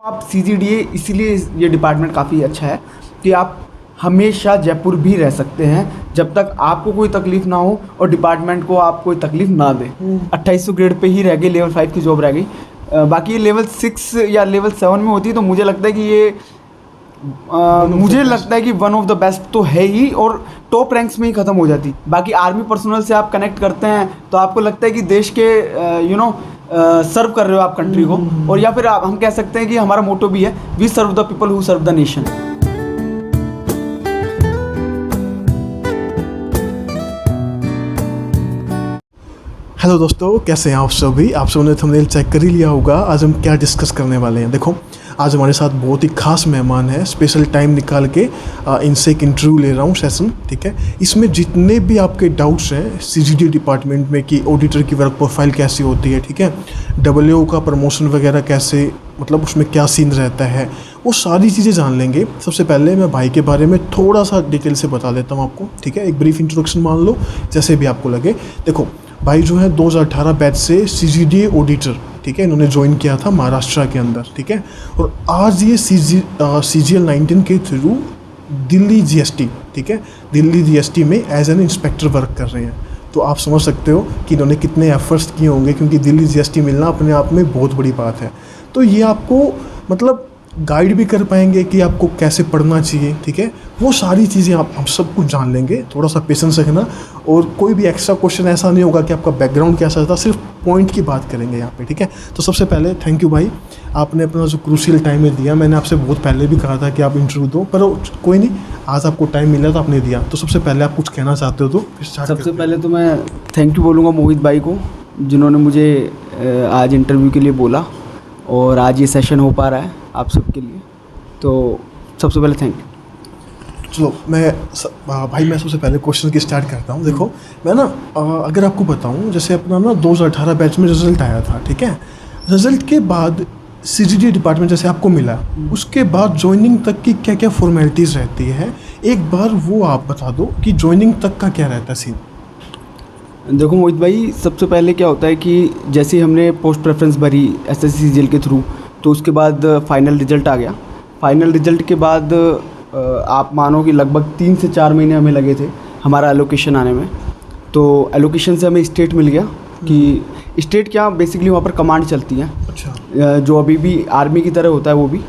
आप CGDA इसीलिए ये डिपार्टमेंट काफ़ी अच्छा है कि आप हमेशा जयपुर भी रह सकते हैं जब तक आपको कोई तकलीफ़ ना हो और डिपार्टमेंट को आप कोई तकलीफ़ ना दे। 2800 ग्रेड पे ही रह गई, लेवल 5 की जॉब रह गई। बाकी ये लेवल 6 या लेवल 7 में होती है तो मुझे लगता है कि ये मुझे लगता है कि वन ऑफ द बेस्ट तो है ही और टॉप रैंक्स में ही ख़त्म हो जाती। बाकी आर्मी पर्सनल से आप कनेक्ट करते हैं तो आपको लगता है कि देश के सर्व कर रहे हो आप कंट्री को, और या फिर हम कह सकते हैं कि हमारा मोटो भी है, we serve the people who serve the nation. Hello दोस्तों, कैसे हैं आप सभी? आप सबने थंबनेल चेक कर ही लिया होगा। आज हम क्या डिस्कस करने वाले हैं। देखो, आज हमारे साथ बहुत ही खास मेहमान है। स्पेशल टाइम निकाल के इनसे एक इंटरव्यू ले रहा हूँ, सेशन, ठीक है। इसमें जितने भी आपके डाउट्स हैं CGDA डिपार्टमेंट में कि ऑडिटर की वर्क प्रोफाइल कैसी होती है, ठीक है, WO का प्रमोशन वगैरह कैसे, मतलब उसमें क्या सीन रहता है, वो सारी चीज़ें जान लेंगे। सबसे पहले मैं भाई के बारे में थोड़ा सा डिटेल से बता देता हूँ आपको, ठीक है। एक ब्रीफ इंट्रोडक्शन मान लो, जैसे भी आपको लगे। देखो, भाई जो है 2018 बैच से CGDA ऑडिटर, ठीक है, इन्होंने ज्वाइन किया था महाराष्ट्र के अंदर, ठीक है। और आज ये CGL 19 के थ्रू दिल्ली GST, ठीक है, दिल्ली GST में एज एन इंस्पेक्टर वर्क कर रहे हैं। तो आप समझ सकते हो कि इन्होंने कितने एफर्ट्स किए होंगे, क्योंकि दिल्ली GST मिलना अपने आप में बहुत बड़ी बात है। तो ये आपको मतलब गाइड भी कर पाएंगे कि आपको कैसे पढ़ना चाहिए, ठीक है। वो सारी चीज़ें आप हम सब कुछ जान लेंगे। थोड़ा सा पेशेंस रखना, और कोई भी एक्स्ट्रा क्वेश्चन ऐसा नहीं होगा कि आपका बैकग्राउंड कैसा था, सिर्फ पॉइंट की बात करेंगे यहाँ पे, ठीक है। तो सबसे पहले थैंक यू भाई, आपने अपना जो क्रूशियल टाइम में दिया। मैंने आपसे बहुत पहले भी कहा था कि आप इंटरव्यू दो, पर कोई नहीं, आज आपको टाइम मिला तो आपने दिया। तो सबसे पहले आप कुछ कहना चाहते हो तो फिर स्टार्ट। सबसे पहले तो मैं थैंक यू बोलूँगा मोहित भाई को, जिन्होंने मुझे आज इंटरव्यू के लिए बोला और आज ये सेशन हो पा रहा है आप सबके लिए। तो सबसे पहले थैंक यू। चलो भाई मैं सबसे पहले क्वेश्चन की स्टार्ट करता हूँ। देखो, मैं ना अगर आपको बताऊँ, जैसे अपना ना 2018 बैच में रिज़ल्ट आया था, ठीक है। रिज़ल्ट के बाद CGDA डिपार्टमेंट जैसे आपको मिला, उसके बाद ज्वाइनिंग तक की क्या क्या फॉर्मेलिटीज़ रहती है, एक बार वो आप बता दो कि ज्वाइनिंग तक का क्या रहता है सीन। देखो मोहित भाई, सबसे पहले क्या होता है कि जैसे हमने पोस्ट प्रेफरेंस भरी SSC CGL के थ्रू, तो उसके बाद फाइनल रिजल्ट आ गया। फाइनल रिजल्ट के बाद आप मानो कि लगभग 3 से 4 महीने हमें लगे थे हमारा एलोकेशन आने में। तो एलोकेशन से हमें स्टेट मिल गया कि स्टेट क्या, बेसिकली वहाँ पर कमांड चलती है। अच्छा। जो अभी भी आर्मी की तरह होता है वो भी,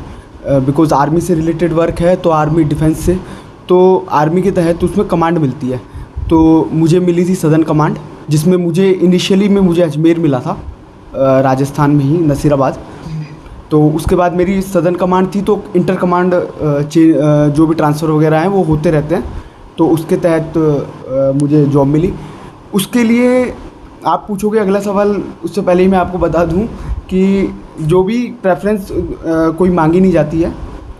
बिकॉज आर्मी से रिलेटेड वर्क है, तो आर्मी डिफेंस से, तो आर्मी के तहत उसमें कमांड मिलती है। तो मुझे मिली थी सदर्न कमांड, जिसमें मुझे इनिशियली में मुझे अजमेर मिला था, राजस्थान में ही, नसीराबाद। तो उसके बाद मेरी सदर्न कमांड थी, तो इंटर कमांड जो भी ट्रांसफ़र वगैरह हैं वो होते रहते हैं। तो उसके तहत मुझे जॉब मिली। उसके लिए आप पूछोगे अगला सवाल, उससे पहले ही मैं आपको बता दूं कि जो भी प्रेफरेंस कोई मांगी नहीं जाती है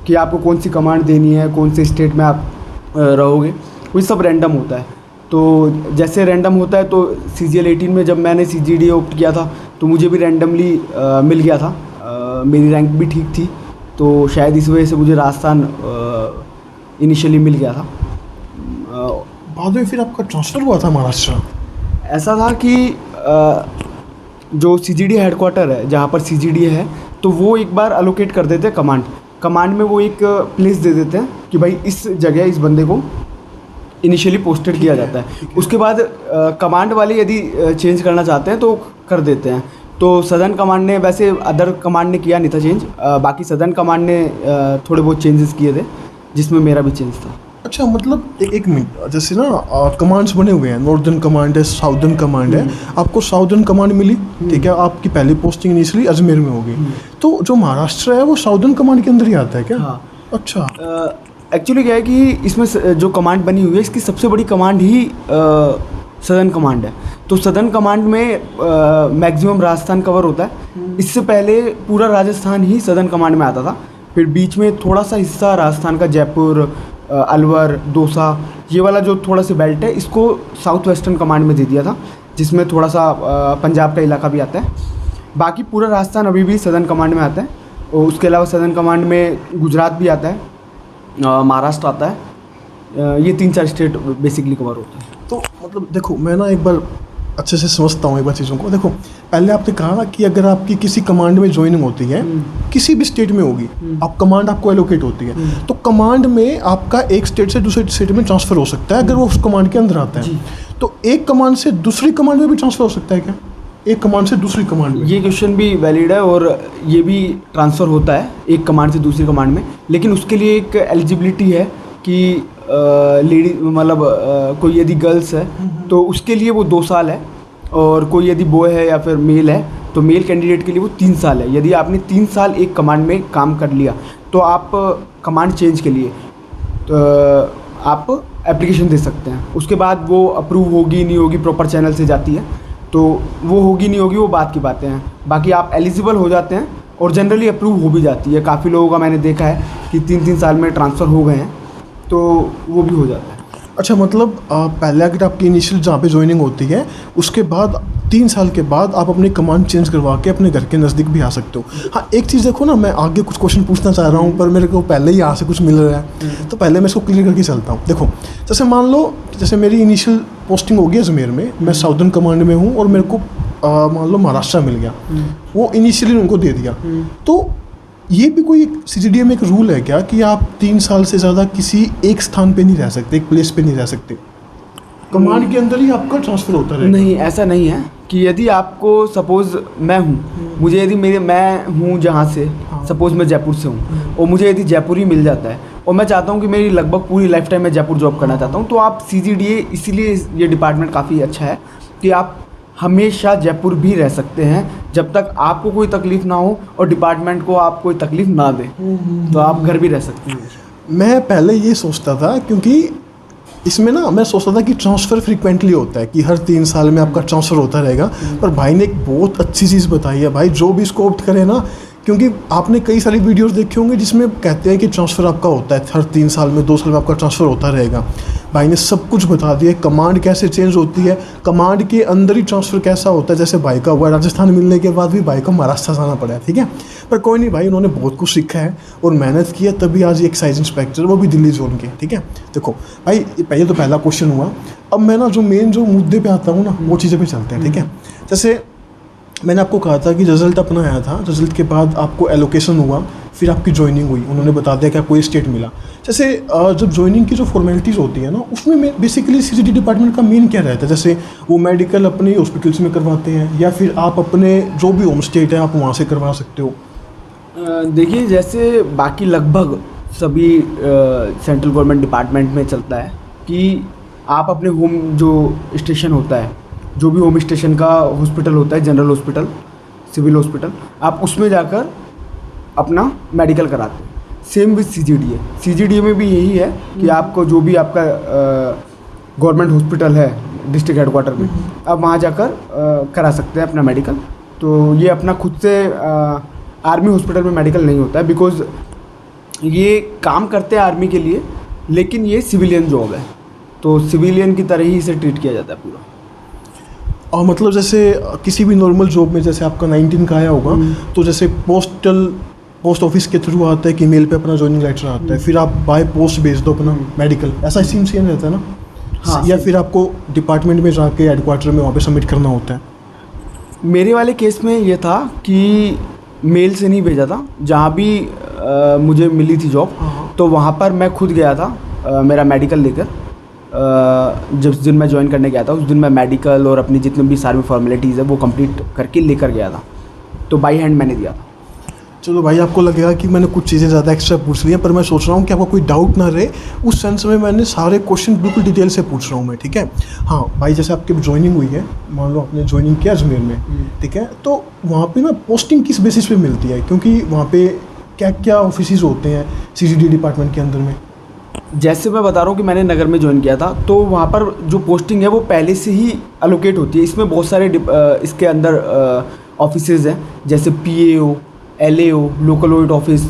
कि आपको कौन सी कमांड देनी है, कौन से स्टेट में आप रहोगे, वो सब रैंडम होता है। तो जैसे रैंडम होता है, तो CGL 18 में जब मैंने CGDA ऑप्ट किया था तो मुझे भी रैंडमली मिल गया था। मेरी रैंक भी ठीक थी, तो शायद इस वजह से मुझे राजस्थान इनिशियली मिल गया था। बाद में फिर आपका ट्रांसफ़र हुआ था महाराष्ट्र? ऐसा था कि जो CGDA हेडक्वार्टर है, जहाँ पर CGDA है, तो वो एक बार अलोकेट कर देते हैं कमांड में वो एक प्लेस दे देते हैं कि भाई इस जगह इस बंदे को इनिशियली पोस्टेड किया जाता है। उसके बाद कमांड वाले यदि चेंज करना चाहते हैं तो कर देते हैं। तो सदर्न कमांड ने, वैसे अदर कमांड ने किया नहीं था चेंज, बाकी सदर्न कमांड ने थोड़े बहुत चेंजेस किए थे, जिसमें मेरा भी चेंज था। अच्छा, मतलब एक मिनट, जैसे ना कमांड्स बने हुए हैं, नॉर्दर्न कमांड है, साउदर्न कमांड है। आपको साउदर्न कमांड मिली, ठीक है, आपकी पहली पोस्टिंग इनिशियली अजमेर में होगी। तो जो महाराष्ट्र है वो साउदर्न कमांड के अंदर ही आता है क्या? हाँ। अच्छा। एक्चुअली क्या है कि इसमें जो कमांड बनी हुई है, इसकी सबसे बड़ी कमांड ही सदर्न कमांड है। तो सदर्न कमांड में मैक्सिमम राजस्थान कवर होता है। इससे पहले पूरा राजस्थान ही सदर्न कमांड में आता था, फिर बीच में थोड़ा सा हिस्सा राजस्थान का, जयपुर, अलवर, दौसा, ये वाला जो थोड़ा सा बेल्ट है, इसको साउथ वेस्टर्न कमांड में दे दिया था, जिसमें थोड़ा सा पंजाब का इलाका भी आता है। बाकी पूरा राजस्थान अभी भी सदर्न कमांड में आता है। और उसके अलावा सदर्न कमांड में गुजरात भी आता है, महाराष्ट्र आता है। ये 3-4 स्टेट बेसिकली कवर होता है। तो मतलब देखो, मैं ना एक बार अच्छे से समझता हूँ एक बार चीज़ों को। देखो, पहले आपने कहा ना कि अगर आपकी किसी कमांड में ज्वाइनिंग होती है, किसी भी स्टेट में होगी, आप कमांड आपको एलोकेट होती है, तो कमांड में आपका एक स्टेट से दूसरे स्टेट में ट्रांसफ़र हो सकता है अगर वो उस कमांड के अंदर आता है। तो एक कमांड से दूसरी कमांड में भी ट्रांसफ़र हो सकता है क्या? एक कमांड से दूसरी कमांड में? ये क्वेश्चन भी वैलिड है और ये भी ट्रांसफ़र होता है एक कमांड से दूसरी कमांड में, लेकिन उसके लिए एक एलिजिबिलिटी है कि लेडी मतलब कोई यदि गर्ल्स है तो उसके लिए वो 2 साल है, और कोई यदि बॉय है या फिर मेल है तो मेल कैंडिडेट के लिए वो 3 साल है। यदि आपने 3 साल एक कमांड में काम कर लिया तो आप कमांड चेंज के लिए तो आप एप्लीकेशन दे सकते हैं। उसके बाद वो अप्रूव होगी नहीं होगी, प्रॉपर चैनल से जाती है, तो वो होगी नहीं होगी वो बात की बातें हैं। बाकी आप एलिजिबल हो जाते हैं और जनरली अप्रूव हो भी जाती है। काफ़ी लोगों का मैंने देखा है कि 3-3 साल में ट्रांसफ़र हो गए हैं, तो वो भी हो जाता है। अच्छा, मतलब पहले अगर आपकी इनिशियल जहाँ पे ज्वाइनिंग होती है, उसके बाद 3 साल के बाद आप अपनी कमांड चेंज करवा के अपने घर के नज़दीक भी आ सकते हो। हाँ, एक चीज़ देखो ना, मैं आगे कुछ क्वेश्चन पूछना चाह रहा हूँ पर मेरे को पहले ही यहाँ से कुछ मिल रहा है, तो पहले मैं इसको क्लियर करके चलता हूँ। देखो, जैसे मान लो जैसे मेरी इनिशियल पोस्टिंग होगी अजमेर में, मैं साउदर्न कमांड में हूँ और मेरे को मान लो महाराष्ट्र मिल गया, वो इनिशियली उनको दे दिया, तो ये भी कोई CGDA में एक रूल है क्या कि आप 3 साल से ज़्यादा किसी एक स्थान पे नहीं रह सकते, एक प्लेस पे नहीं रह सकते, कमांड के अंदर ही आपका ट्रांसफ़र होता रहेगा? नहीं, ऐसा नहीं है कि यदि आपको सपोज़ मैं हूँ, मुझे यदि मैं हूँ जहाँ से, सपोज़ मैं जयपुर से हूँ और मुझे यदि जयपुर ही मिल जाता है और मैं चाहता हूँ कि मेरी लगभग पूरी लाइफ टाइम मैं जयपुर जॉब करना चाहता हूँ, तो आप CGDA, इसीलिए ये डिपार्टमेंट काफ़ी अच्छा है कि आप हमेशा जयपुर भी रह सकते हैं जब तक आपको कोई तकलीफ़ ना हो और डिपार्टमेंट को आप कोई तकलीफ़ ना दे, तो आप घर भी रह सकते हैं। मैं पहले ये सोचता था, क्योंकि इसमें ना मैं सोचता था कि ट्रांसफ़र फ्रीक्वेंटली होता है कि हर 3 साल में आपका ट्रांसफ़र होता रहेगा, पर भाई ने एक बहुत अच्छी चीज़ बताई है भाई, जो भी इसको ऑप्ट करे ना, क्योंकि आपने कई सारी वीडियोस देखे होंगे जिसमें कहते हैं कि ट्रांसफ़र आपका होता है हर 3 साल में, 2 साल में आपका ट्रांसफ़र होता रहेगा। भाई ने सब कुछ बता दिया, कमांड कैसे चेंज होती है, कमांड के अंदर ही ट्रांसफ़र कैसा होता है। जैसे भाई का हुआ राजस्थान मिलने के बाद भी भाई को महाराष्ट्र जाना पड़ा है, ठीक है, पर कोई नहीं भाई, उन्होंने बहुत कुछ सीखा है और मेहनत की है, तभी आज एक एक्साइज इंस्पेक्टर, वो भी दिल्ली जोन के, ठीक है। देखो भाई, पहले तो पहला क्वेश्चन हुआ, अब मैं ना जो मेन जो मुद्दे पे आता हूँ ना, वो चीज़ें पे चलते हैं, ठीक है। जैसे मैंने आपको कहा था कि रिज़ल्ट अपना आया था, रिज़ल्ट के बाद आपको एलोकेशन हुआ, फिर आपकी ज्वाइनिंग हुई, उन्होंने बता दिया कि आपको ये स्टेट मिला। जैसे जब ज्वाइनिंग की जो फॉर्मेलिटीज़ होती है ना, उसमें बेसिकली CGD डिपार्टमेंट का मेन क्या रहता है? जैसे वो मेडिकल अपने हॉस्पिटल्स में करवाते हैं या फिर आप अपने जो भी होम स्टेट है आप वहाँ से करवा सकते हो? देखिए, जैसे बाकी लगभग सभी सेंट्रल गवर्नमेंट डिपार्टमेंट में चलता है कि आप अपने होम जो स्टेशन होता है, जो भी होम स्टेशन का हॉस्पिटल होता है, जनरल हॉस्पिटल, सिविल हॉस्पिटल, आप उसमें जाकर अपना मेडिकल कराते हैं। सेम विद CGDA में भी यही है कि आपको जो भी आपका गवर्नमेंट हॉस्पिटल है डिस्ट्रिक्ट हेडक्वार्टर में, आप वहाँ जाकर करा सकते हैं अपना मेडिकल। तो ये अपना खुद से आर्मी हॉस्पिटल में मेडिकल नहीं होता है, बिकॉज़ ये काम करते हैं आर्मी के लिए, लेकिन ये सिविलियन जॉब है, तो सिविलियन की तरह ही इसे ट्रीट किया जाता है पूरा। और मतलब जैसे किसी भी नॉर्मल जॉब में जैसे आपका 19 का आया होगा, तो जैसे पोस्ट ऑफिस के थ्रू आता है कि मेल पे अपना ज्वाइनिंग लेटर आता है, फिर आप बाय पोस्ट भेज दो अपना मेडिकल, ऐसा सेम रहता है ना? हाँ, या फिर आपको डिपार्टमेंट में जाके हेडक्वार्टर में वहाँ पे सबमिट करना होता है? मेरे वाले केस में ये था कि मेल से नहीं भेजा था, जहाँ भी मुझे मिली थी जॉब, तो वहाँ पर मैं खुद गया था मेरा मेडिकल लेकर। जिस दिन मैं ज्वाइन करने गया था उस दिन मैं मेडिकल और अपनी जितनी भी सारी फॉर्मेलिटीज़ है वो कंप्लीट करके लेकर गया था, तो बाई हैंड मैंने दिया था। चलो भाई, आपको लगेगा कि मैंने कुछ चीज़ें ज़्यादा एक्स्ट्रा पूछ ली हैं, पर मैं सोच रहा हूँ कि आपको कोई डाउट ना रहे, उस सेंस में मैंने सारे क्वेश्चन बिल्कुल डिटेल से पूछ रहा हूँ मैं, ठीक है। हाँ भाई, जैसे आपकी ज्वाइनिंग हुई है, मान लो आपने ज्वाइनिंग किया अजमेर में, ठीक है, तो वहाँ पे ना पोस्टिंग किस बेसिस पे मिलती है? क्योंकि वहाँ पे क्या क्या ऑफिस होते हैं CGD डिपार्टमेंट के अंदर में? जैसे मैं बता रहा हूँ कि मैंने नगर में ज्वाइन किया था, तो वहाँ पर जो पोस्टिंग है वो पहले से ही अलोकेट होती है। इसमें बहुत सारे इसके अंदर ऑफिसेज हैं, जैसे PAO, LAO, local audit office,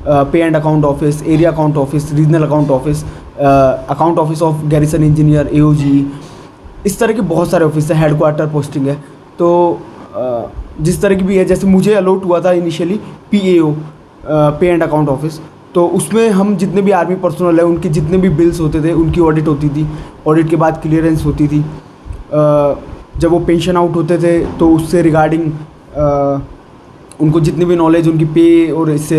pay and account office, area account office, regional account office, account office of garrison engineer, AOG, इस तरह के बहुत सारे ऑफिस है। हेडक्वार्टर पोस्टिंग है, तो जिस तरह की भी है, जैसे मुझे अलॉट हुआ था इनिशियली PAO, पे एंड अकाउंट ऑफिस, तो उसमें हम जितने भी आर्मी पर्सनल है उनके जितने भी बिल्स होते थे उनकी ऑडिट होती थी, ऑडिट के बाद क्लियरेंस होती थी। जब वो पेंशन आउट होते थे तो उससे रिगार्डिंग उनको जितनी भी नॉलेज उनकी पे और इससे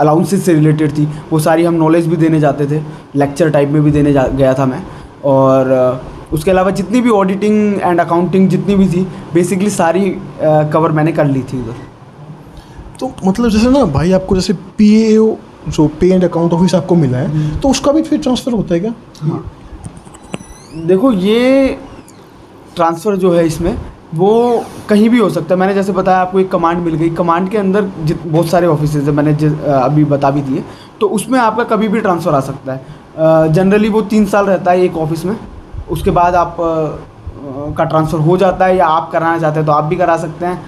अलाउंसेस से रिलेटेड थी वो सारी हम नॉलेज भी देने जाते थे, लेक्चर टाइप में भी देने गया था मैं। और उसके अलावा जितनी भी ऑडिटिंग एंड अकाउंटिंग जितनी भी थी बेसिकली सारी कवर मैंने कर ली थी उधर। तो मतलब जैसे ना भाई आपको जैसे PAO जो पे एंड अकाउंट ऑफिस आपको मिला है तो उसका भी फिर ट्रांसफ़र होता है क्या? हाँ, देखो ये ट्रांसफ़र जो है इसमें वो कहीं भी हो सकता है। मैंने जैसे बताया आपको एक कमांड मिल गई, कमांड के अंदर बहुत सारे ऑफिसेज है, मैंने अभी बता भी दिए, तो उसमें आपका कभी भी ट्रांसफ़र आ सकता है। जनरली वो 3 साल रहता है एक ऑफिस में, उसके बाद आप का ट्रांसफ़र हो जाता है, या आप कराना चाहते हैं तो आप भी करा सकते हैं,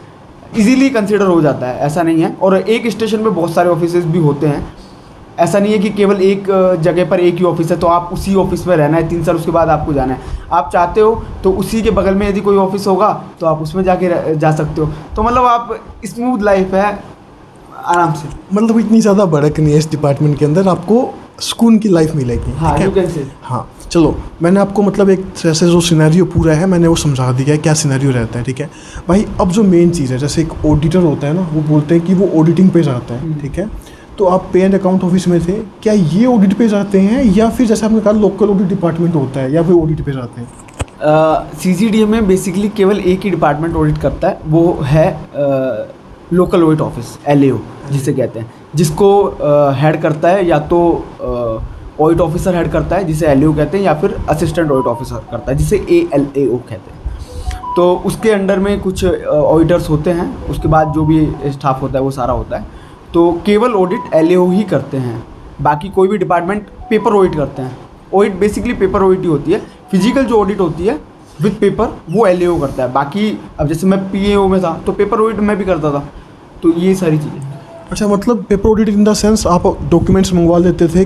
इजीली कंसिडर हो जाता है, ऐसा नहीं है। और एक स्टेशन पे बहुत सारे ऑफिसेज भी होते हैं, ऐसा नहीं है कि केवल एक जगह पर एक ही ऑफिस है तो आप उसी ऑफिस में रहना है 3 साल, उसके बाद आपको जाना है। आप चाहते हो तो उसी के बगल में यदि कोई ऑफिस होगा तो आप उसमें जाके जा सकते हो। तो मतलब आप स्मूथ लाइफ है आराम से, मतलब इतनी ज़्यादा भड़क नहीं है इस डिपार्टमेंट के अंदर, आपको सुकून की लाइफ मिलेगी। हाँ, ठीक है? हाँ चलो, मैंने आपको मतलब एक जैसे जो सिनेरियो पूरा है मैंने वो समझा दिया है क्या सिनेरियो रहता है। ठीक है भाई, अब जो मेन चीज़ है जैसे एक ऑडिटर होता है ना, वो बोलते हैं कि वो ऑडिटिंग पे जाता है। ठीक है, तो आप पे एंड अकाउंट ऑफिस में थे, क्या ये ऑडिट पे जाते हैं या फिर जैसे आपने कहा लोकल ऑडिट डिपार्टमेंट होता है, या फिर ऑडिट पे जाते हैं? CCDA में बेसिकली केवल एक ही डिपार्टमेंट ऑडिट करता है, वो है लोकल ऑडिट ऑफिस, LAO जिसे कहते हैं, जिसको हेड करता है या तो ऑडिट ऑफिसर हेड करता है जिसे LAO कहते हैं, या फिर असिस्टेंट ऑडिट ऑफिसर करता है जिसे ALAO कहते हैं। तो उसके अंडर में कुछ ऑडिटर्स होते हैं, उसके बाद जो भी स्टाफ होता है वो सारा होता है। तो केवल ऑडिट LAO ही करते हैं, बाकी कोई भी डिपार्टमेंट पेपर ऑडिट करते हैं। ऑडिट बेसिकली पेपर ऑडिट ही होती है, फिजिकल जो ऑडिट होती है विद पेपर वो LAO करता है। बाकी अब जैसे मैं PAO में था तो पेपर ऑडिट मैं भी करता था, तो ये सारी चीज़ें। अच्छा, मतलब paper audit in the sense आप डॉक्यूमेंट्स मंगवा लेते थे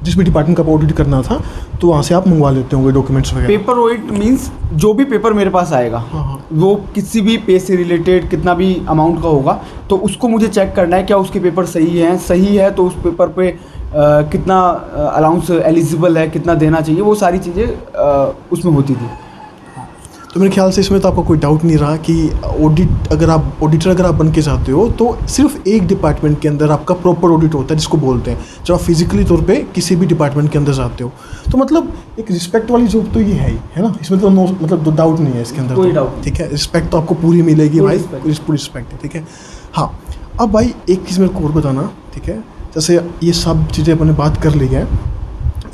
जिस भी डिपार्टमेंट का ऑडिट करना था तो वहाँ से आप मंगवा लेते होंगे डॉक्यूमेंट्स वगैरह? पेपर ऑडिट मीन्स जो भी पेपर मेरे पास आएगा, हाँ। वो किसी भी पे से रिलेटेड कितना भी अमाउंट का होगा तो उसको मुझे चेक करना है क्या उसके पेपर सही है तो उस पेपर पे कितना अलाउंस एलिजिबल है, कितना देना चाहिए, वो सारी चीज़ें उसमें होती थी। तो मेरे ख्याल से इसमें तो आपका कोई डाउट नहीं रहा कि ऑडिटर अगर आप बन के जाते हो तो सिर्फ एक डिपार्टमेंट के अंदर आपका प्रॉपर ऑडिट होता है जिसको बोलते हैं, जब आप फिजिकली तौर पे किसी भी डिपार्टमेंट के अंदर जाते हो। तो मतलब एक रिस्पेक्ट वाली जॉब तो ये है ही, है ना, इसमें तो मतलब डाउट नहीं है इसके अंदर, कोई डाउट। ठीक है, रिस्पेक्ट तो आपको पूरी मिलेगी भाई, पूरी रिस्पेक्ट है। ठीक है, हाँ अब भाई एक चीज़ मेरे को और बताना, ठीक है, जैसे ये सब चीज़ें अपने बात कर ली है,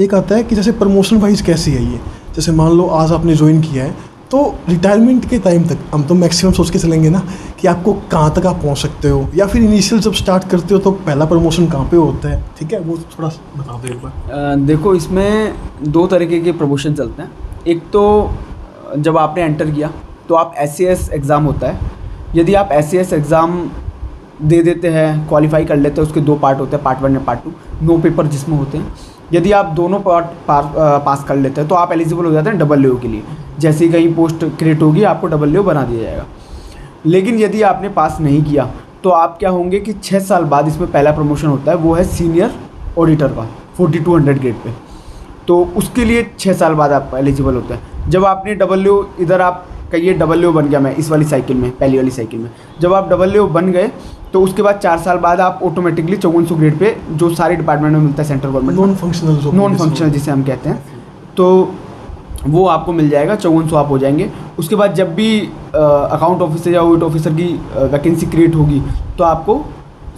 एक आता है कि जैसे प्रमोशन वाइज कैसी है ये, जैसे मान लो आज आपने ज्वाइन किया है तो रिटायरमेंट के टाइम तक हम तो मैक्सिमम सोच के चलेंगे ना कि आपको कहाँ तक आप पहुँच सकते हो, या फिर इनिशियल जब स्टार्ट करते हो तो पहला प्रमोशन कहाँ पे होता है, ठीक है, वो थोड़ा बता दो एक बार। देखो इसमें 2 तरीके के प्रमोशन चलते हैं। एक तो जब आपने एंटर किया तो आप SAS एग्ज़ाम होता है, यदि आप SAS एग्ज़ाम दे देते हैं, क्वालिफाई कर लेते हैं, उसके 2 पार्ट होते हैं, पार्ट 1 और पार्ट 2, 9 पेपर जिसमें होते हैं। यदि आप दोनों पास कर लेते हैं तो आप एलिजिबल हो जाते हैं AA के लिए। जैसे ही कहीं पोस्ट क्रिएट होगी आपको AA बना दिया जाएगा। लेकिन यदि आपने पास नहीं किया तो आप क्या होंगे कि 6 साल बाद इसमें पहला प्रमोशन होता है, वो है सीनियर ऑडिटर का 4200 ग्रेड पे। तो उसके लिए 6 साल बाद आप एलिजिबल होते हैं। जब आपने AA इधर आप कहिए AA बन गया मैं इस वाली साइकिल में, पहली वाली साइकिल में, जब आप AA बन गए तो उसके बाद 4 साल बाद आप ऑटोमेटिकली 5400 ग्रेड पे जो सारे डिपार्टमेंट में मिलता है सेंट्रल गवर्नमेंट, नॉन फंक्शनल जिसे हम कहते हैं, तो वो आपको मिल जाएगा, 5400 आप हो जाएंगे। उसके बाद जब भी अकाउंट ऑफिसर या ऑडिट ऑफिसर की वैकेंसी क्रिएट होगी तो आपको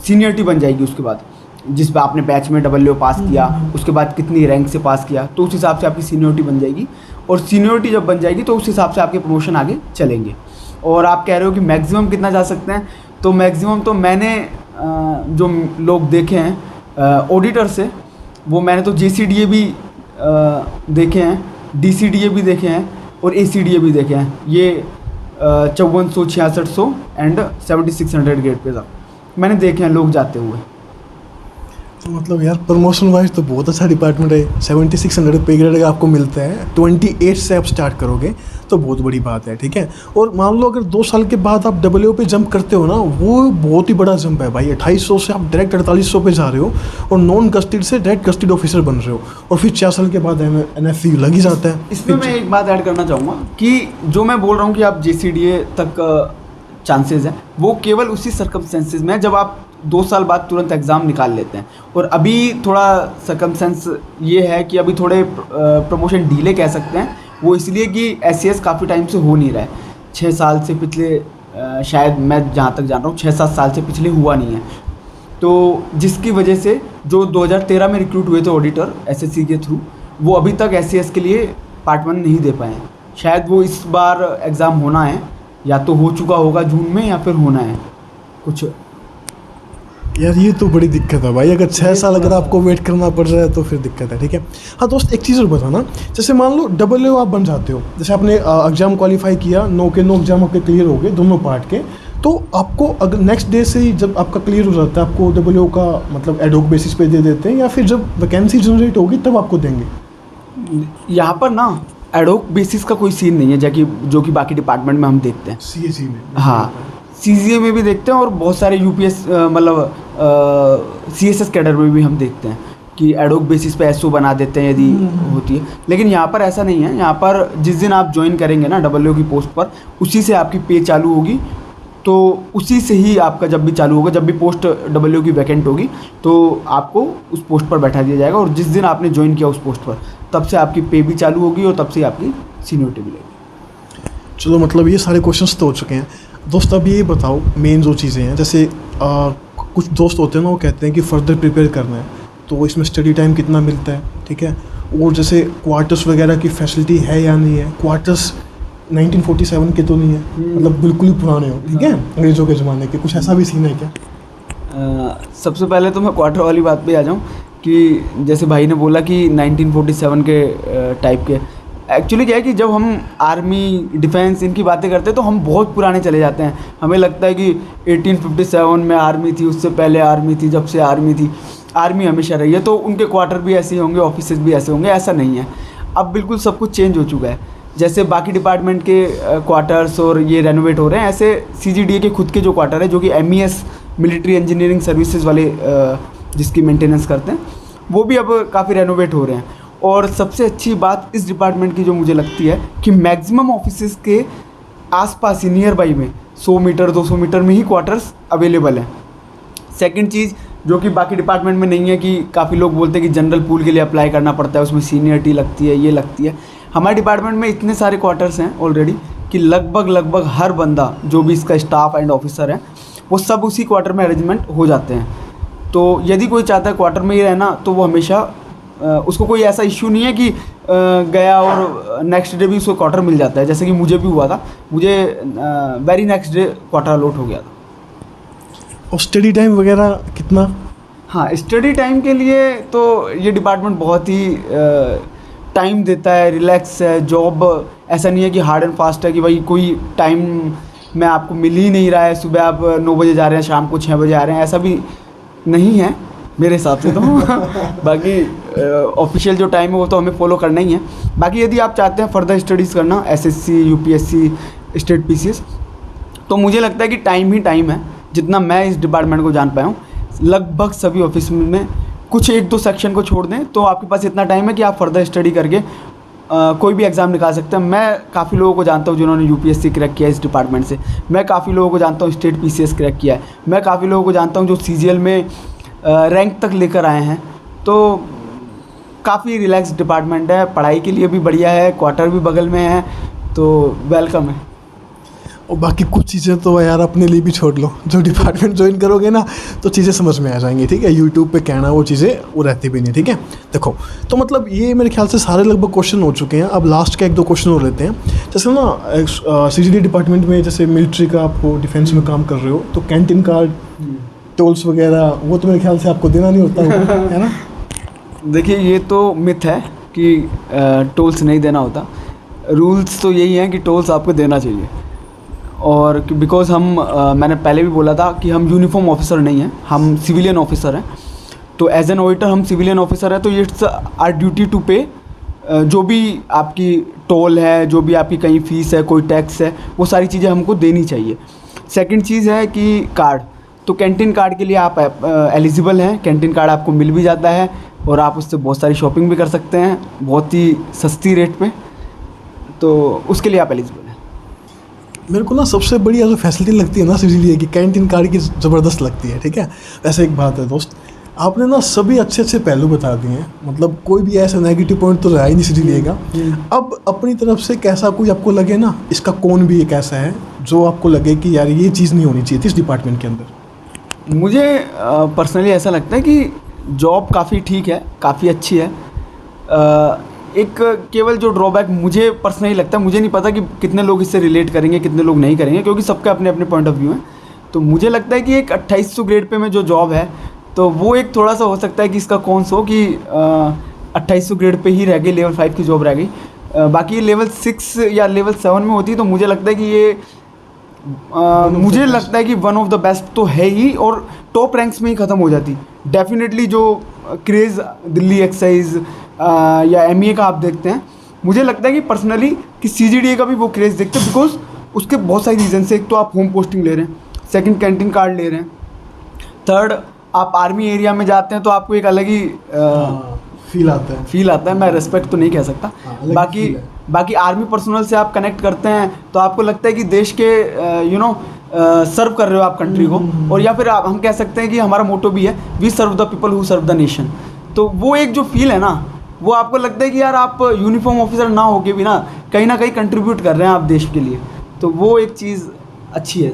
सीनियरिटी बन जाएगी। उसके बाद जिस पर आपने बैच में AA पास किया, उसके बाद कितनी रैंक से पास किया, तो उस हिसाब से आपकी सीनियरिटी बन जाएगी। और सीनियरिटी जब बन जाएगी तो उस हिसाब से आपके प्रमोशन आगे चलेंगे। और आप कह रहे हो कि मैक्सिमम कितना जा सकते हैं, तो मैक्सिमम तो मैंने जो लोग देखे हैं ऑडिटर से, वो मैंने तो JCDA भी देखे हैं, DCDA भी देखे हैं और ACDA भी देखे हैं। ये 5400, 6600 एंड 7600 ग्रेड पे था, मैंने देखे हैं लोग जाते हुए। तो मतलब यार प्रमोशन वाइज तो बहुत अच्छा डिपार्टमेंट है। 7600 पे ग्रेड अगर आपको मिलता है, 28 से आप स्टार्ट करोगे तो बहुत बड़ी बात है, ठीक है। और मान लो अगर 2 साल के बाद आप डब्ल्यू पे जंप करते हो ना, वो बहुत ही बड़ा जंप है भाई। 2800 से आप डायरेक्ट 4800 पे जा रहे हो और नॉन गस्टेड से डायरेक्ट गस्टेड ऑफिसर बन रहे हो, और फिर 4 साल के बाद NFU लग ही जाता है। इसमें मैं एक बात ऐड करना चाहूँगा कि जो मैं बोल रहा हूँ कि आप JCDA तक चांसेस हैं, वो केवल उसी सर्कमस्टेंसेस में है जब आप 2 साल बाद तुरंत एग्ज़ाम निकाल लेते हैं। और अभी थोड़ा सर्कमस्टेंस ये है कि अभी थोड़े प्रमोशन डीले कह सकते हैं, वो इसलिए कि SCS काफ़ी टाइम से हो नहीं रहा है। 6 साल से पिछले शायद मैं जहाँ तक जान रहा हूँ 6-7 साल से पिछले हुआ नहीं है, तो जिसकी वजह से जो 2013 में रिक्रूट हुए थे ऑडिटर SSC के थ्रू, वो अभी तक SCS के लिए पार्ट 1 नहीं दे पाए हैं। शायद वो इस बार एग्ज़ाम होना है, या तो हो चुका होगा जून में या फिर होना है कुछ। यार ये तो बड़ी दिक्कत है भाई, अगर 6 साल अगर आपको वेट करना पड़ रहा है तो फिर दिक्कत है, ठीक है। हाँ दोस्त, एक चीज़ और बताना, जैसे मान लो डब्ल्यू आप बन जाते हो, जैसे आपने एग्ज़ाम क्वालिफाई किया, 9 के 9 एग्जाम आपके क्लियर हो गए दोनों पार्ट के, तो आपको अगर नेक्स्ट डे से ही जब आपका क्लियर हो जाता है, आपको डब्ल्यू का मतलब एडहोक बेसिस पे दे देते हैं, या फिर जब वैकेंसी जनरेट होगी तब आपको देंगे? यहाँ पर ना एडहोक बेसिस का कोई सीन नहीं है, जो कि बाकी डिपार्टमेंट में हम देखते हैं। CAC में, हाँ, CGA में भी देखते हैं, और बहुत सारे UPS मतलब CSS कैडर में भी हम देखते हैं कि एडहोक बेसिस पे SO बना देते हैं यदि होती है। लेकिन यहाँ पर ऐसा नहीं है। यहाँ पर जिस दिन आप ज्वाइन करेंगे ना डब्ल्यू की पोस्ट पर, उसी से आपकी पे चालू होगी, तो उसी से ही आपका जब भी चालू होगा, जब भी पोस्ट डब्ल्यू की वैकेंट होगी, तो आपको उस पोस्ट पर बैठा दिया जाएगा, और जिस दिन आपने ज्वाइन किया उस पोस्ट पर, तब से आपकी पे भी चालू होगी और तब से आपकी सीनियरिटी मिलेगी। चलो, मतलब ये सारे क्वेश्चंस तो हो चुके हैं दोस्त। अब ये बताओ मेन जो चीज़ें हैं, जैसे कुछ दोस्त होते हैं ना, वो कहते हैं कि फर्दर प्रिपेयर करना है, तो इसमें स्टडी टाइम कितना मिलता है, ठीक है। और जैसे क्वार्टर्स वगैरह की फैसिलिटी है या नहीं है? क्वार्टर्स 1947 के तो नहीं है, मतलब बिल्कुल ही पुराने हो, ठीक है, अंग्रेज़ों के ज़माने के, कुछ ऐसा भी सीन है क्या? सबसे पहले तो मैं क्वार्टर वाली बात पे आ जाऊँ कि जैसे भाई ने बोला कि 1947 के टाइप के, एक्चुअली क्या है कि जब हम आर्मी डिफेंस इनकी बातें करते हैं तो हम बहुत पुराने चले जाते हैं। हमें लगता है कि 1857 में आर्मी थी, उससे पहले आर्मी थी, जब से आर्मी थी, आर्मी हमेशा रही है, तो उनके क्वार्टर भी ऐसे होंगे, ऑफिसेज भी ऐसे होंगे। ऐसा नहीं है, अब बिल्कुल सब कुछ चेंज हो चुका है। जैसे बाकी डिपार्टमेंट के क्वार्टर्स और ये रेनोवेट हो रहे हैं, ऐसे CGDA के खुद के जो क्वार्टर है, जो कि MES मिलिट्री इंजीनियरिंग सर्विसेज वाले जिसकी मेंटेनेंस करते हैं, वो भी अब काफ़ी रेनोवेट हो रहे हैं। और सबसे अच्छी बात इस डिपार्टमेंट की जो मुझे लगती है कि मैक्सिमम ऑफिसेज के आसपास ही नियर बाई में 100 मीटर 200 मीटर में ही क्वार्टर्स अवेलेबल हैं। सेकंड चीज़ जो कि बाकी डिपार्टमेंट में नहीं है, कि काफ़ी लोग बोलते हैं कि जनरल पूल के लिए अप्लाई करना पड़ता है, उसमें सीनियरिटी लगती है, ये लगती है। हमारे डिपार्टमेंट में इतने सारे क्वार्टर्स हैं ऑलरेडी कि लगभग हर बंदा जो भी इसका स्टाफ एंड ऑफिसर है, वो सब उसी क्वार्टर में अरेंजमेंट हो जाते हैं। तो यदि कोई चाहता है क्वार्टर में ही रहना, तो वो हमेशा उसको कोई ऐसा इश्यू नहीं है कि गया और नेक्स्ट डे भी उसको क्वार्टर मिल जाता है, जैसे कि मुझे भी हुआ था। मुझे very next day quarter allot हो गया था। और स्टडी टाइम वगैरह कितना? हाँ, स्टडी टाइम के लिए तो ये डिपार्टमेंट बहुत ही टाइम देता है, रिलैक्स है। जॉब ऐसा नहीं है कि हार्ड एंड फास्ट है कि भाई कोई टाइम में आपको मिल ही नहीं रहा है, सुबह आप 9 बजे जा रहे हैं, शाम को 6 बजे आ रहे हैं, ऐसा भी नहीं है मेरे हिसाब से तो। बाकी ऑफिशियल जो टाइम है वो तो हमें फॉलो करना ही है। बाकी यदि आप चाहते हैं फर्दर स्टडीज़ करना, SSC UPSC स्टेट PCS, तो मुझे लगता है कि टाइम ही टाइम है। जितना मैं इस डिपार्टमेंट को जान पाया हूँ, लगभग सभी ऑफिस में कुछ 1-2 सेक्शन को छोड़ दें तो आपके पास इतना टाइम है कि आप फर्दर स्टडी करके कोई भी एग्ज़ाम निकाल सकते हैं। मैं काफ़ी लोगों को जानता हूँ जिन्होंने UPSC क्रैक किया है इस डिपार्टमेंट से। मैं काफ़ी लोगों को जानता हूँ स्टेट PCS क्रैक किया है। मैं काफ़ी लोगों को जानता हूँ जो CGL में रैंक तक लेकर आए हैं। तो काफ़ी रिलैक्स डिपार्टमेंट है, पढ़ाई के लिए भी बढ़िया है, क्वार्टर भी बगल में है, तो वेलकम है। और बाकी कुछ चीज़ें तो यार अपने लिए भी छोड़ लो, जो डिपार्टमेंट ज्वाइन करोगे ना तो चीज़ें समझ में आ जाएंगी, ठीक है। यूट्यूब पे कहना वो चीज़ें वो रहती भी नहीं, ठीक है। देखो, तो मतलब ये मेरे ख्याल से सारे लगभग क्वेश्चन हो चुके हैं। अब लास्ट का 1-2 क्वेश्चन और लेते हैं। जैसे ना CGD डिपार्टमेंट में, जैसे मिलिट्री का आप हो, डिफेंस में काम कर रहे हो, तो कैंटीन कार्ड, टोल्स वगैरह वो तो मेरे ख्याल से आपको देना नहीं होता होगा, है ना? देखिए, ये तो मिथ है कि टोल्स नहीं देना होता। रूल्स तो यही हैं कि टोल्स आपको देना चाहिए। और बिकॉज़ हम मैंने पहले भी बोला था कि हम यूनिफॉर्म ऑफिसर नहीं हैं, हम सिविलियन ऑफिसर हैं। तो एज एन ऑडिटर हम सिविलियन ऑफिसर है, तो इट्स आर ड्यूटी टू पे जो भी आपकी टोल है, जो भी आपकी कहीं फ़ीस है, कोई टैक्स है, वो सारी चीज़ें हमको देनी चाहिए। सेकंड चीज़ है कि कार्ड, तो कैंटीन कार्ड के लिए आप एलिजिबल हैं, कैंटीन कार्ड आपको मिल भी जाता है और आप उससे बहुत सारी शॉपिंग भी कर सकते हैं बहुत ही सस्ती रेट पे, तो उसके लिए आप एलिजिबल हैं। मेरे को ना सबसे बढ़िया जो फैसिलिटी लगती है ना सीजीडीए की, कैंटीन कार्ड की ज़बरदस्त लगती है, ठीक है। वैसे एक बात है दोस्त, आपने ना सभी अच्छे अच्छे पहलू बता दिए हैं, मतलब कोई भी ऐसा नेगेटिव पॉइंट तो रहा ही नहीं सीजीडीए का। अब अपनी तरफ से कैसा कोई आपको लगे ना, इसका कौन भी एक ऐसा है जो आपको लगे कि यार ये चीज़ नहीं होनी चाहिए थी इस डिपार्टमेंट के अंदर? मुझे पर्सनली ऐसा लगता है कि जॉब काफ़ी ठीक है, काफ़ी अच्छी है। एक केवल जो ड्रॉबैक मुझे पर्सनली लगता है, मुझे नहीं पता कि कितने लोग इससे रिलेट करेंगे, कितने लोग नहीं करेंगे, क्योंकि सबके अपने अपने पॉइंट ऑफ व्यू हैं। तो मुझे लगता है कि एक 2800 ग्रेड पे में जो जॉब है, तो वो एक थोड़ा सा हो सकता है कि इसका कौन सा हो कि 2800 ग्रेड पे ही रह गई, लेवल 5 की जॉब रह गई। बाकी लेवल 6 या लेवल 7 में होती, तो मुझे लगता है कि ये मुझे लगता है कि वन ऑफ द बेस्ट तो है ही, और टॉप रैंक्स में ही ख़त्म हो जाती। डेफिनेटली जो क्रेज़ दिल्ली एक्साइज या एमईए का आप देखते हैं, मुझे लगता है कि पर्सनली कि सीजीडीए का भी वो क्रेज़ देखते हैं, बिकॉज उसके बहुत सारी रीज़न से। एक तो आप होम पोस्टिंग ले रहे हैं, सेकंड कैंटीन कार्ड ले रहे हैं, थर्ड आप आर्मी एरिया में जाते हैं तो आपको एक अलग ही फील आता है। मैं रेस्पेक्ट तो नहीं कह सकता, बाकी आर्मी पर्सनल से आप कनेक्ट करते हैं तो आपको लगता है कि देश के सर्व कर रहे हो आप कंट्री को, और या फिर हम कह सकते हैं कि हमारा मोटो भी है, we serve the people who serve the nation. तो वो एक जो फील है ना, वो आपको लगता है कि यार आप यूनिफॉर्म ऑफिसर ना होके भी ना कहीं कंट्रीब्यूट कर रहे हैं आप देश के लिए, तो वो एक चीज़ अच्छी है।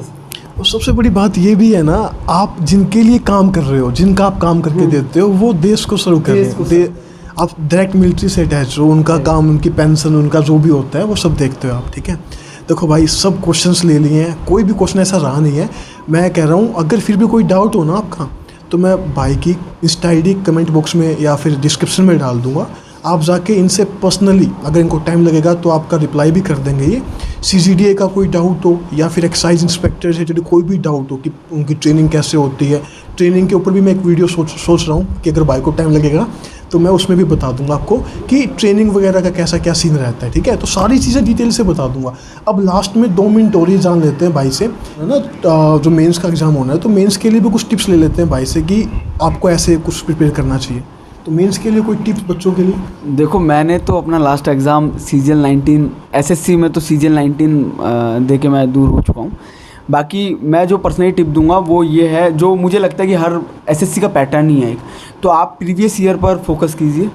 और सबसे बड़ी बात ये भी है ना, आप जिनके लिए काम कर रहे हो, जिनका आप काम करके देते हो, वो देश को सर्व कर रहे हो। आप डायरेक्ट मिलिट्री से अटैच हो, उनका काम, उनकी पेंशन, उनका जो भी होता है वो सब देखते हो आप, ठीक है। देखो भाई, सब क्वेश्चंस ले लिए हैं, कोई भी क्वेश्चन ऐसा रहा नहीं है। मैं कह रहा हूँ अगर फिर भी कोई डाउट हो ना आपका, तो मैं भाई की इंस्टा ID कमेंट बॉक्स में या फिर डिस्क्रिप्शन में डाल दूँगा। आप जाके इनसे पर्सनली, अगर इनको टाइम लगेगा तो आपका रिप्लाई भी कर देंगे ये। सीजीडीए का कोई डाउट हो या फिर एक्साइज इंस्पेक्टर से रिलेटेड कोई भी डाउट हो कि उनकी ट्रेनिंग कैसे होती है, ट्रेनिंग के ऊपर भी मैं एक वीडियो सोच रहा हूँ कि अगर भाई को टाइम लगेगा तो मैं उसमें भी बता दूंगा आपको कि ट्रेनिंग वगैरह का कैसा क्या सीन रहता है, ठीक है। तो सारी चीज़ें डिटेल से बता दूंगा। अब लास्ट में 2 मिनट और ही जान लेते हैं भाई से, है ना, जो मेंस का एग्ज़ाम होना है, तो मेंस के लिए भी कुछ टिप्स ले लेते हैं भाई से कि आपको ऐसे कुछ प्रिपेयर करना चाहिए। तो मेंस के लिए कोई टिप्स बच्चों के लिए? देखो, मैंने तो अपना लास्ट एग्ज़ाम CGL 19 SSC में तो CGL 19 दे के मैं दूर हो चुका हूँ। बाकी मैं जो पर्सनली टिप दूंगा वो ये है, जो मुझे लगता है कि हर SSC का पैटर्न ही है एक, तो आप प्रीवियस ईयर पर फोकस कीजिए।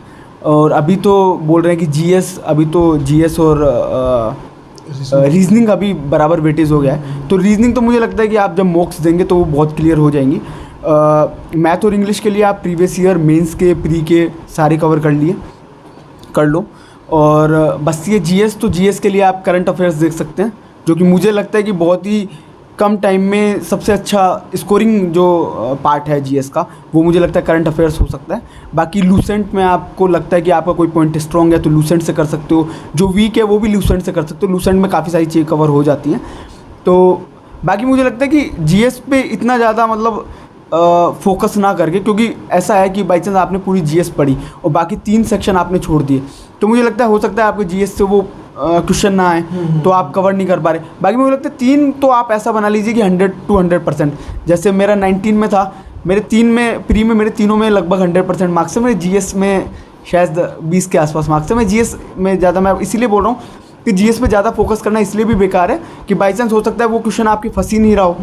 और अभी तो बोल रहे हैं कि GS, अभी तो GS और रीजनिंग अभी बराबर वेटेज हो गया है, तो रीजनिंग तो मुझे लगता है कि आप जब मॉक्स देंगे तो वो बहुत क्लियर हो जाएंगी। मैथ और इंग्लिश के लिए आप प्रीवियस ईयर मेंस के, प्री के सारे कवर कर लो। और बस ये GS, तो GS के लिए आप करंट अफेयर्स देख सकते हैं, जो कि मुझे लगता है कि बहुत ही कम टाइम में सबसे अच्छा स्कोरिंग जो पार्ट है GS का, वो मुझे लगता है करंट अफेयर्स हो सकता है। बाकी लूसेंट में आपको लगता है कि आपका कोई पॉइंट स्ट्रॉन्ग है तो लूसेंट से कर सकते हो, जो वीक है वो भी लूसेंट से कर सकते हो। लूसेंट में काफ़ी सारी चीज़ें कवर हो जाती हैं। तो बाकी मुझे लगता है कि GS पे इतना ज़्यादा मतलब फोकस ना करके, क्योंकि ऐसा है कि बाई चांस आपने पूरी GS पढ़ी और बाकी 3 सेक्शन आपने छोड़ दिए, तो मुझे लगता है हो सकता है आपके GS से वो क्वेश्चन ना आए, तो आप कवर नहीं कर पा रहे। बाकी मुझे लगता है 3 तो आप ऐसा बना लीजिए कि 100 to 100%। जैसे मेरा 19 में था, मेरे 3 में प्री में मेरे तीनों में लगभग 100% मार्क्स है। मेरे GS में शायद 20 के आसपास मार्क्स है। मैं GS में ज़्यादा, मैं इसीलिए बोल रहा हूँ कि GS पे ज़्यादा फोकस करना इसलिए भी बेकार है कि बाई चांस हो सकता है वो क्वेश्चन आपकी फंस ही नहीं रहा हो,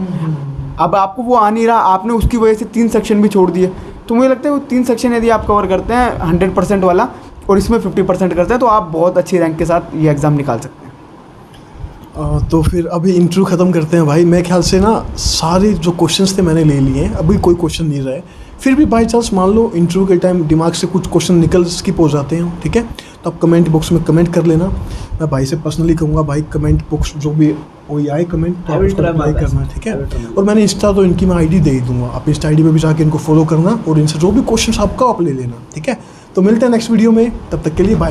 अब आपको वो आ नहीं रहा, आपने उसकी वजह से 3 सेक्शन भी छोड़ दिए। तो मुझे लगता है वो 3 सेक्शन यदि आप कवर करते हैं 100% वाला और इसमें 50% करते हैं, तो आप बहुत अच्छी रैंक के साथ ये एग्ज़ाम निकाल सकते हैं। तो फिर अभी इंटरव्यू ख़त्म करते हैं भाई। मेरे ख्याल से ना सारे जो क्वेश्चंस थे मैंने ले लिए हैं, अभी कोई क्वेश्चन नहीं रहे। फिर भी बाई चांस मान लो इंटरव्यू के टाइम दिमाग से कुछ क्वेश्चन स्किप हो जाते हैं, ठीक है, तो आप कमेंट बॉक्स में कमेंट कर लेना। मैं भाई से पर्सनली कहूँगा भाई कमेंट बॉक्स जो भी कोई आए कमेंट तो आप उसको रिप्लाई करना, ठीक है। और मैंने इंस्टा तो इनकी मैं ID दे ही दूँगा, आप इंस्टा ID पे भी जाके इनको फॉलो करना और इनसे जो भी क्वेश्चन आपका आप ले लेना, ठीक है। तो मिलते हैं नेक्स्ट वीडियो में, तब तक के लिए बाय।